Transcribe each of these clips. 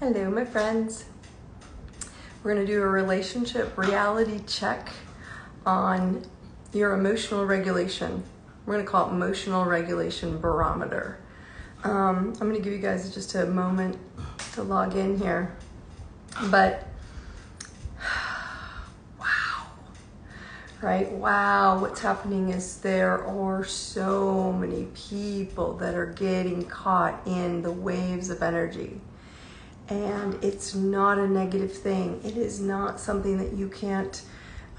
Hello, my friends. We're going to do a relationship reality check on your emotional regulation. We're going to call it emotional regulation barometer. I'm going to give you guys just a moment to log in here. But wow, right? Wow, what's happening is there are so many people that are getting caught in the waves of energy. And it's not a negative thing. It is not something that you can't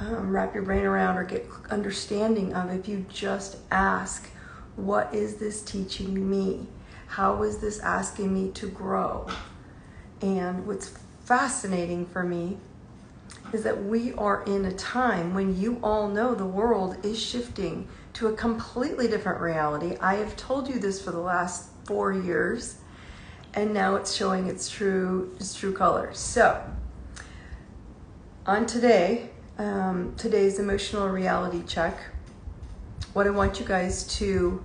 wrap your brain around or get understanding of if you just ask, what is this teaching me? How is this asking me to grow? And what's fascinating for me is that we are in a time when you all know the world is shifting to a completely different reality. I have told you this for the last 4 years. And now it's showing its true colors. So, on today's emotional reality check, what I want you guys to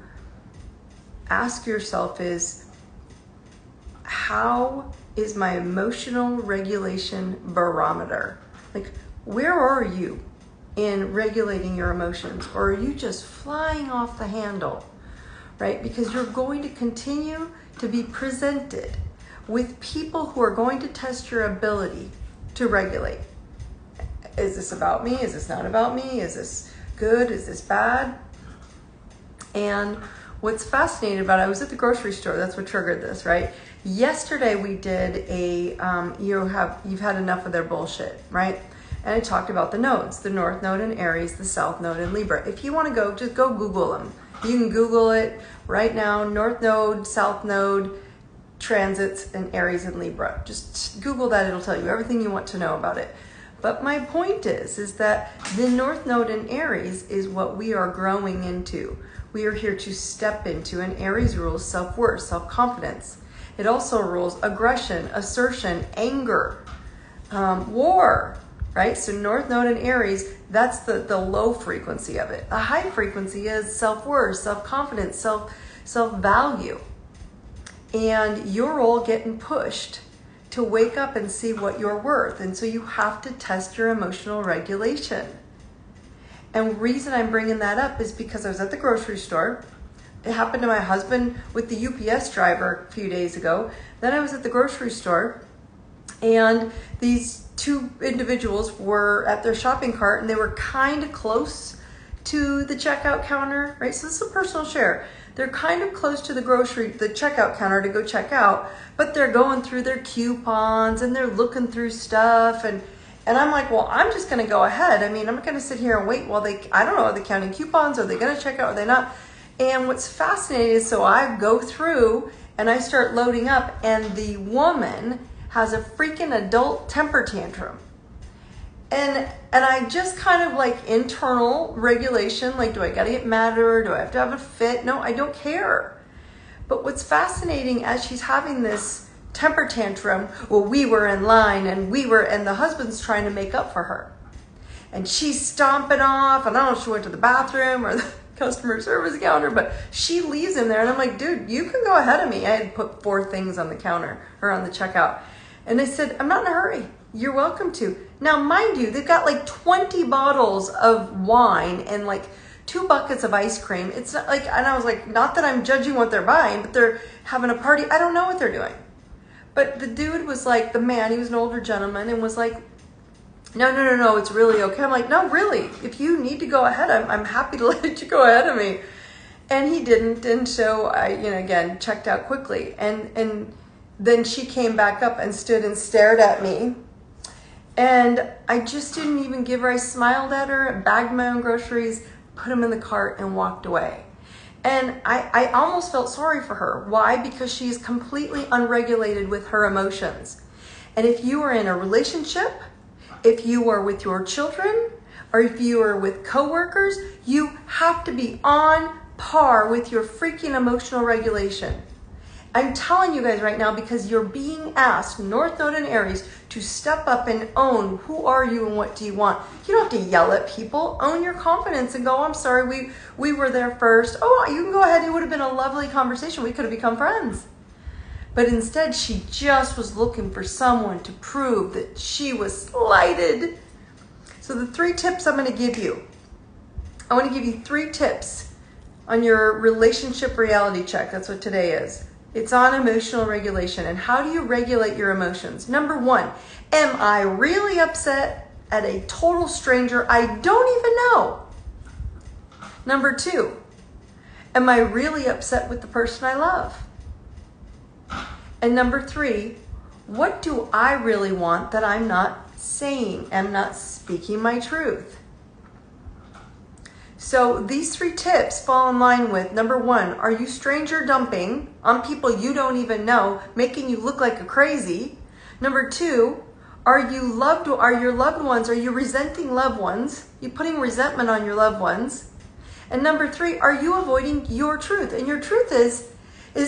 ask yourself is, how is my emotional regulation barometer? Like, where are you in regulating your emotions? Or are you just flying off the handle, right? Because you're going to continue to be presented with people who are going to test your ability to regulate. Is this about me? Is this not about me? Is this good? Is this bad? And what's fascinating about it, I was at the grocery store. That's what triggered this, right? Yesterday we did a, you've had enough of their bullshit, right? And I talked about the nodes, the North Node in Aries, the South Node in Libra. If you want to go, just go Google them. You can Google it right now, North Node, South Node, transits, and Aries and Libra. Just Google that, it'll tell you everything you want to know about it. But my point is that the North Node in Aries is what we are growing into. We are here to step into, and Aries rules self-worth, self-confidence. It also rules aggression, assertion, anger, war, right? So North Node in Aries, that's the low frequency of it. The high frequency is self-worth, self-confidence, self-value. And you're all getting pushed to wake up and see what you're worth. And so you have to test your emotional regulation. And the reason I'm bringing that up is because I was at the grocery store. It happened to my husband with the UPS driver a few days ago. Then I was at the grocery store, and these two individuals were at their shopping cart, and they were kind of close to the checkout counter, right? So this is a personal share. They're kind of close to the checkout counter to go check out, but they're going through their coupons and they're looking through stuff. And I'm like, well, I'm just going to go ahead. I mean, I'm not going to sit here and wait while I don't know, are they counting coupons? Are they going to check out? Are they not? And what's fascinating is, so I go through and I start loading up, and the woman has a freaking adult temper tantrum. And I just kind of like internal regulation, like, do I got to get mad at her? Do I have to have a fit? No, I don't care. But what's fascinating, as she's having this temper tantrum, well, we were in line and the husband's trying to make up for her. And she's stomping off, and I don't know if she went to the bathroom or the customer service counter, but she leaves him there. And I'm like, dude, you can go ahead of me. I had put 4 things on the counter or on the checkout. And I said, I'm not in a hurry. You're welcome to. Now, mind you, they've got like 20 bottles of wine and like 2 buckets of ice cream. It's not like, and I was like, not that I'm judging what they're buying, but they're having a party. I don't know what they're doing. But the dude was like, the man, he was an older gentleman, and was like, no, it's really okay. I'm like, no, really, if you need to go ahead, I'm happy to let you go ahead of me. And he didn't. And so I, again, checked out quickly. And then she came back up and stood and stared at me. And I just didn't even give her, I smiled at her, bagged my own groceries, put them in the cart, and walked away. And I almost felt sorry for her. Why? Because she is completely unregulated with her emotions. And if you are in a relationship, if you are with your children, or if you are with coworkers, you have to be on par with your freaking emotional regulation. I'm telling you guys right now, because you're being asked, North Node and Aries, to step up and own who are you and what do you want. You don't have to yell at people. Own your confidence and go, I'm sorry, we were there first. Oh, you can go ahead. It would have been a lovely conversation. We could have become friends. But instead, she just was looking for someone to prove that she was slighted. So the 3 tips I'm going to give you. I want to give you 3 tips on your relationship reality check. That's what today is. It's on emotional regulation. And how do you regulate your emotions? Number 1, am I really upset at a total stranger I don't even know? Number 2, am I really upset with the person I love? And number 3, what do I really want that I'm not saying? I'm not speaking my truth. So these 3 tips fall in line with, number 1, are you stranger dumping on people you don't even know, making you look like a crazy? Number 2, are your loved ones, are you resenting loved ones? You putting resentment on your loved ones? And number 3, are you avoiding your truth? And your truth is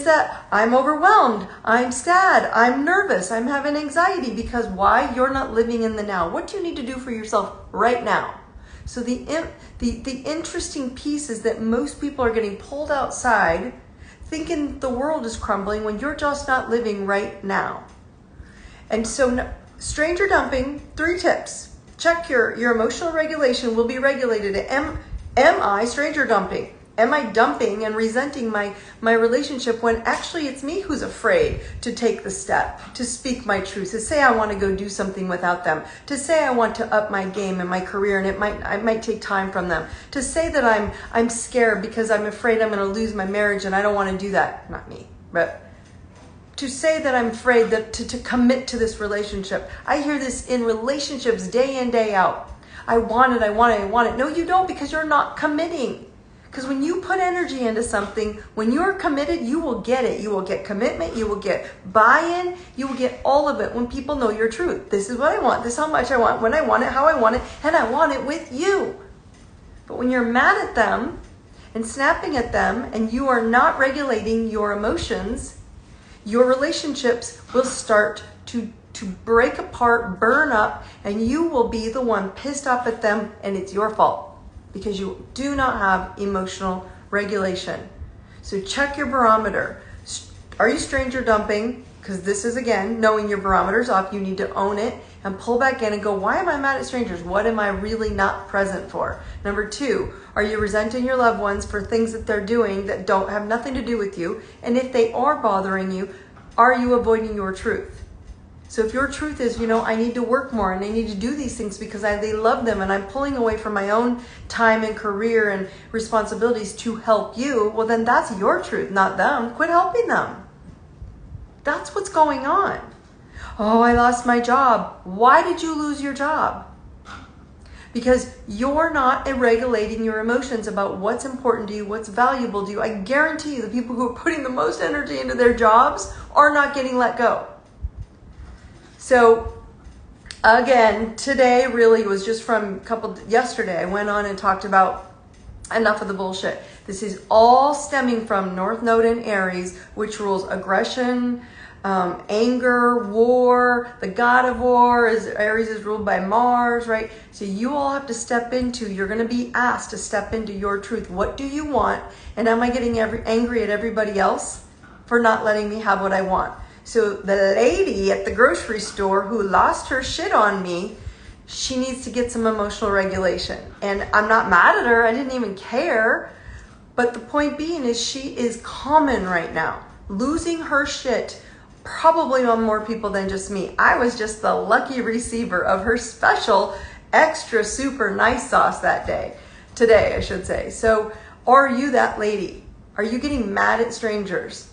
that I'm overwhelmed, I'm sad, I'm nervous, I'm having anxiety. Because why? You're not living in the now. What do you need to do for yourself right now? So the interesting piece is that most people are getting pulled outside thinking the world is crumbling when you're just not living right now. And so stranger dumping, 3 tips. Check your emotional regulation will be regulated. Am I stranger dumping? Am I dumping and resenting my relationship when actually it's me who's afraid to take the step, to speak my truth, to say I want to go do something without them, to say I want to up my game in my career and I might take time from them, to say that I'm scared because I'm afraid I'm going to lose my marriage and I don't want to do that. Not me, but to say that I'm afraid that to commit to this relationship. I hear this in relationships day in, day out. I want it. No, you don't, because you're not committing. Because when you put energy into something, when you're committed, you will get it. You will get commitment. You will get buy-in. You will get all of it when people know your truth. This is what I want. This is how much I want, when I want it, how I want it, and I want it with you. But when you're mad at them and snapping at them and you are not regulating your emotions, your relationships will start to break apart, burn up, and you will be the one pissed off at them, and it's your fault. Because you do not have emotional regulation. So check your barometer. Are you stranger dumping? Because this is, again, knowing your barometer's off. You need to own it and pull back in and go, why am I mad at strangers? What am I really not present for? Number 2, are you resenting your loved ones for things that they're doing that don't have nothing to do with you? And if they are bothering you, are you avoiding your truth? So if your truth is, I need to work more and I need to do these things because they love them and I'm pulling away from my own time and career and responsibilities to help you, well, then that's your truth, not them. Quit helping them. That's what's going on. Oh, I lost my job. Why did you lose your job? Because you're not regulating your emotions about what's important to you, what's valuable to you. I guarantee you the people who are putting the most energy into their jobs are not getting let go. So again, today really was just from yesterday. I went on and talked about enough of the bullshit. This is all stemming from North Node in Aries, which rules aggression, anger, war. The god of war Aries is ruled by Mars, right? So you all have to step into, you're going to be asked to step into your truth. What do you want? And am I getting angry at everybody else for not letting me have what I want? So the lady at the grocery store who lost her shit on me, she needs to get some emotional regulation. And I'm not mad at her. I didn't even care. But the point being is she is common right now. Losing her shit probably on more people than just me. I was just the lucky receiver of her special extra super nice sauce that day. Today, I should say. So are you that lady? Are you getting mad at strangers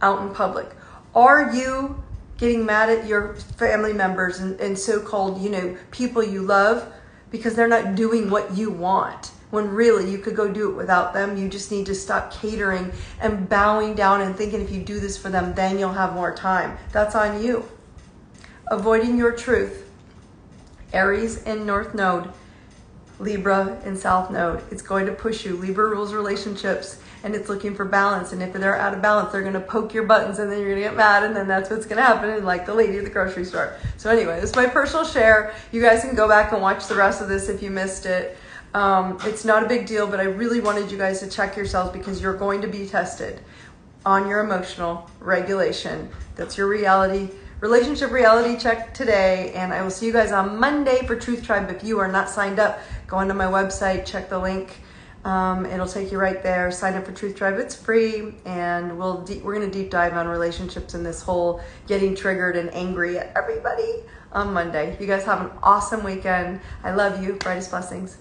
out in public? Are you getting mad at your family members and so-called, people you love because they're not doing what you want? When really you could go do it without them. You just need to stop catering and bowing down and thinking if you do this for them, then you'll have more time. That's on you. Avoiding your truth. Aries in North Node. Libra in South Node. It's going to push you. Libra rules relationships and it's looking for balance. And if they're out of balance, they're going to poke your buttons and then you're going to get mad and then that's what's going to happen. And like the lady at the grocery store. So anyway, this is my personal share. You guys can go back and watch the rest of this if you missed it. It's not a big deal, but I really wanted you guys to check yourselves because you're going to be tested. on your emotional regulation. That's your relationship reality check today. And I will see you guys on Monday for Truth Tribe. If you are not signed up, go onto my website, check the link. It'll take you right there. Sign up for Truth Tribe. It's free, and we're going to deep dive on relationships and this whole getting triggered and angry at everybody on Monday. You guys have an awesome weekend. I love you. Brightest blessings.